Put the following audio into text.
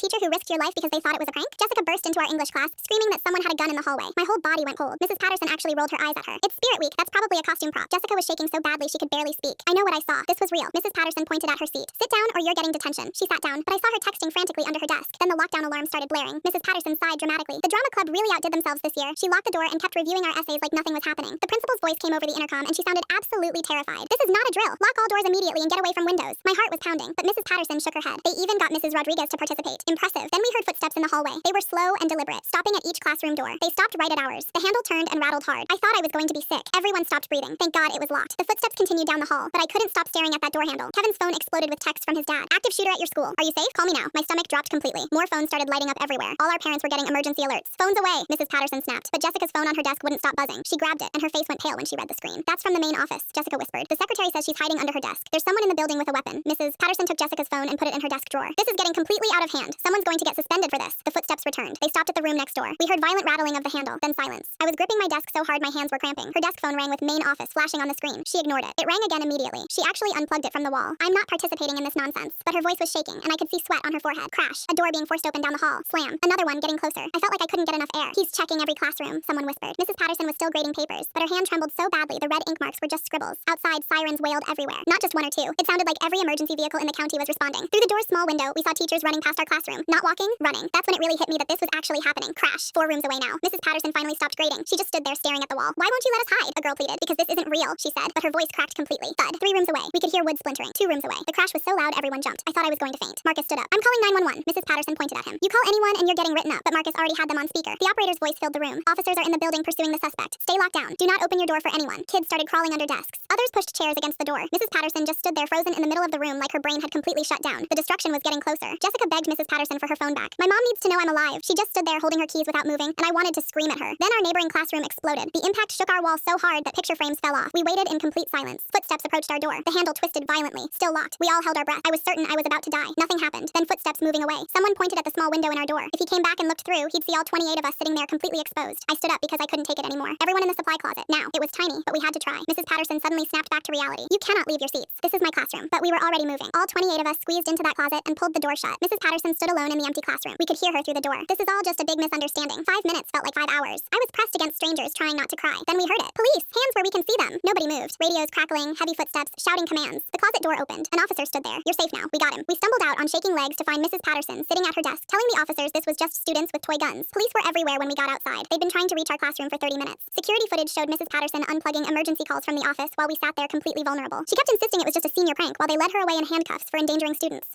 teacher who risked your life because they thought it was a prank? Jessica burst into our English class, screaming that someone had a gun in the hallway. My whole body went cold. Mrs. Patterson actually rolled her eyes at her. It's Spirit Week. That's probably a costume prop. Jessica was shaking so badly she could barely speak. I know what I saw. This was real. Mrs. Patterson pointed at her seat. Sit down or you're getting detention. She sat down, but I saw her texting frantically under her desk. Then the lockdown alarm started blaring. Mrs. Patterson sighed dramatically. The drama club really outdid themselves this year. She locked the door and kept reviewing our essays like nothing was happening. The principal's voice came over the intercom and she sounded absolutely terrified. This is not a drill. Lock all doors immediately and get away from windows. My heart was pounding, but Mrs. Patterson shook her head. They even got Mrs. Rodriguez to participate. Impressive. Then we heard footsteps in the hallway. They were slow and deliberate, stopping at each classroom door. They stopped right at ours. The handle turned and rattled hard. I thought I was going to be sick. Everyone stopped breathing. Thank God it was locked. The footsteps continued down the hall, but I couldn't stop staring at that door handle. Kevin's phone exploded with texts from his dad. Active shooter at your school. Are you safe? Call me now. My stomach dropped completely. More phones started lighting up everywhere. All our parents were getting emergency alerts. Phones away, Mrs. Patterson snapped. But Jessica's phone on her desk wouldn't stop buzzing. She grabbed it, and her face went pale when she read the screen. That's from the main office, Jessica whispered. The secretary says she's hiding under her desk. There's someone in the building with a weapon. Mrs. Patterson took Jessica's phone and put it in her desk drawer. This is getting completely out of hand. Someone's going to get suspended for this. The footsteps returned. They stopped at the room next door. We heard violent rattling of the handle, then silence. I was gripping my desk so hard my hands were cramping. Her desk phone rang with main office flashing on the screen. She ignored it. It rang again immediately. She actually unplugged it from the wall. I'm not participating in this nonsense, but her voice was shaking, and I could see sweat on her forehead. Crash. A door being forced open down the hall. Slam. Another one getting closer. I felt like I couldn't get enough air. He's checking every classroom, someone whispered. Mrs. Patterson was still grading papers, but her hand trembled so badly the red ink marks were just scribbles. Outside, sirens wailed everywhere. Not just one or two. It sounded like every emergency vehicle in the county was responding. Through the door's small window, we saw teachers running past our classroom. Not walking, running. That's when it really hit me that this was actually happening. Crash. 4 rooms away now. Mrs. Patterson finally stopped grading. She just stood there staring at the wall. Why won't you let us hide? A girl pleaded. Because this isn't real, she said, but her voice cracked completely. Thud. 3 rooms away. We could hear wood splintering. 2 rooms away. The crash was so loud everyone jumped. I thought I was going to faint. Marcus stood up. I'm calling 911. Mrs. Patterson pointed at him. You call anyone and you're getting written up, but Marcus already had them on speaker. The operator's voice filled the room. Officers are in the building pursuing the suspect. Stay locked down. Do not open your door for anyone. Kids started crawling under desks. Others pushed chairs against the door. Mrs. Patterson just stood there frozen in the middle of the room like her brain had completely shut down. The destruction was getting closer. Jessica begged Mrs. Patterson for her phone back. My mom needs to know I'm alive. She just stood there holding her keys without moving, and I wanted to scream at her. Then our neighboring classroom exploded. The impact shook our wall so hard that picture frames fell off. We waited in complete silence. Footsteps approached our door. The handle twisted violently. Still locked. We all held our breath. I was certain I was about to die. Nothing happened. Then footsteps moving away. Someone pointed at the small window in our door. If he came back and looked through, he'd see all 28 of us sitting there completely exposed. I stood up because I couldn't take it anymore. Everyone in the supply closet. Now. It was tiny, but we had to try. Mrs. Patterson suddenly snapped back to reality. You cannot leave your seats. This is my classroom. But we were already moving. All 28 of us squeezed into that closet and pulled the door shut. Mrs. Patterson stood alone in the empty classroom. We could hear her through the door. This is all just a big misunderstanding. 5 minutes felt like 5 hours. I was pressed against strangers trying not to cry. Then we heard it. Police! Hands where we can see them. Nobody moved. Radios crackling, heavy footsteps, shouting commands. The closet door opened. An officer stood there. You're safe now. We got him. We stumbled out on shaking legs to find Mrs. Patterson sitting at her desk, telling the officers this was just students with toy guns. Police were everywhere when we got outside. They'd been trying to reach our classroom for 30 minutes. Security footage showed Mrs. Patterson unplugging emergency calls from the office while we sat there completely vulnerable. She kept insisting it was just a senior prank while they led her away in handcuffs for endangering students.